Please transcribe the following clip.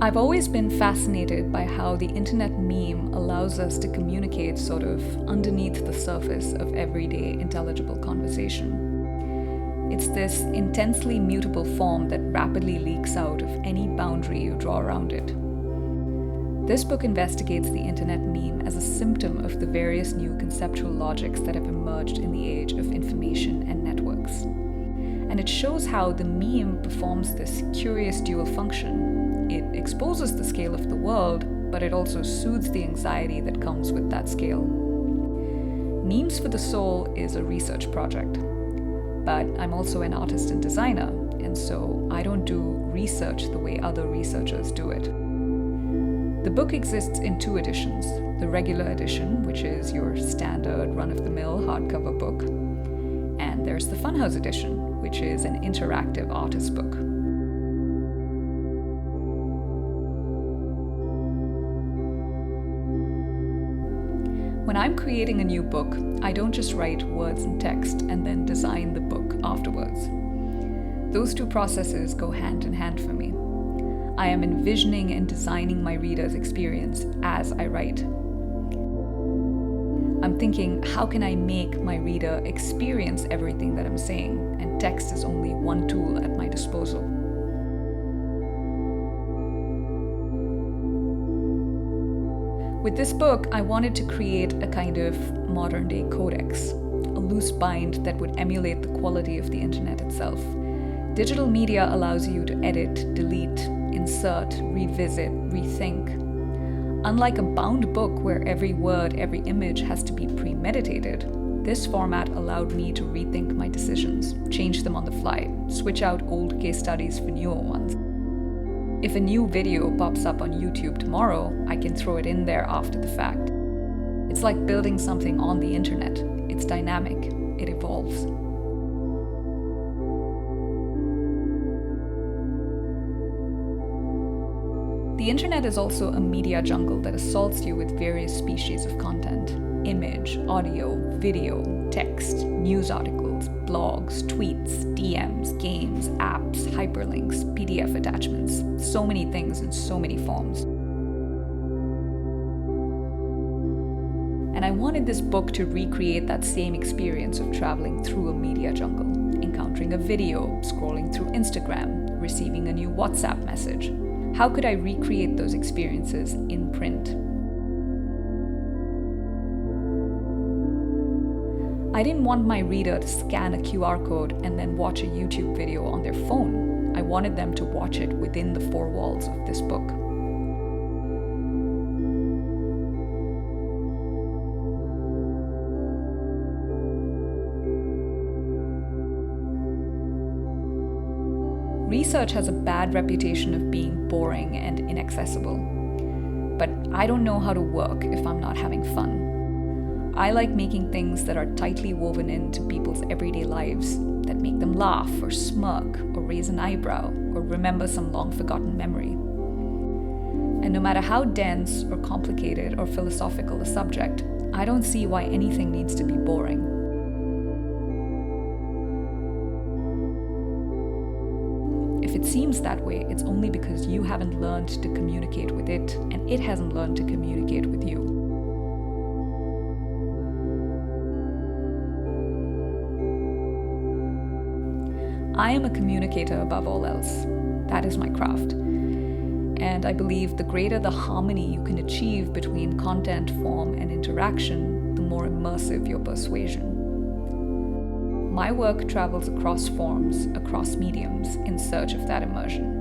I've always been fascinated by how the internet meme allows us to communicate sort of underneath the surface of everyday intelligible conversation. It's this intensely mutable form that rapidly leaks out of any boundary you draw around it. This book investigates the internet meme as a symptom of the various new conceptual logics that have emerged in the age of information and networks. And it shows how the meme performs this curious dual function. It exposes the scale of the world, but it also soothes the anxiety that comes with that scale. Memes for the Soul is a research project, but I'm also an artist and designer, and so I don't do research the way other researchers do it. The book exists in 2 editions, the regular edition, which is your standard run-of-the-mill hardcover book, and there's the Funhouse edition, which is an interactive artist book. When I'm creating a new book, I don't just write words and text and then design the book afterwards. Those 2 processes go hand in hand for me. I am envisioning and designing my reader's experience as I write. I'm thinking, how can I make my reader experience everything that I'm saying? And text is only one tool at my disposal. With this book, I wanted to create a kind of modern-day codex, a loose bind that would emulate the quality of the internet itself. Digital media allows you to edit, delete, insert, revisit, rethink. Unlike a bound book where every word, every image has to be premeditated, this format allowed me to rethink my decisions, change them on the fly, switch out old case studies for newer ones. If a new video pops up on YouTube tomorrow, I can throw it in there after the fact. It's like building something on the internet. It's dynamic. It evolves. The internet is also a media jungle that assaults you with various species of content: image, audio, video, text, news articles, blogs, tweets, DMs, games, apps, hyperlinks, PDF attachments, so many things in so many forms. And I wanted this book to recreate that same experience of traveling through a media jungle, encountering a video, scrolling through Instagram, receiving a new WhatsApp message. How could I recreate those experiences in print? I didn't want my reader to scan a QR code and then watch a YouTube video on their phone. I wanted them to watch it within the 4 walls of this book. Research has a bad reputation of being boring and inaccessible. But I don't know how to work if I'm not having fun. I like making things that are tightly woven into people's everyday lives, that make them laugh or smirk or raise an eyebrow or remember some long-forgotten memory. And no matter how dense or complicated or philosophical the subject, I don't see why anything needs to be boring. If it seems that way, it's only because you haven't learned to communicate with it, and it hasn't learned to communicate with you. I am a communicator above all else. That is my craft. And I believe the greater the harmony you can achieve between content, form, and interaction, the more immersive your persuasion. My work travels across forms, across mediums, in search of that immersion.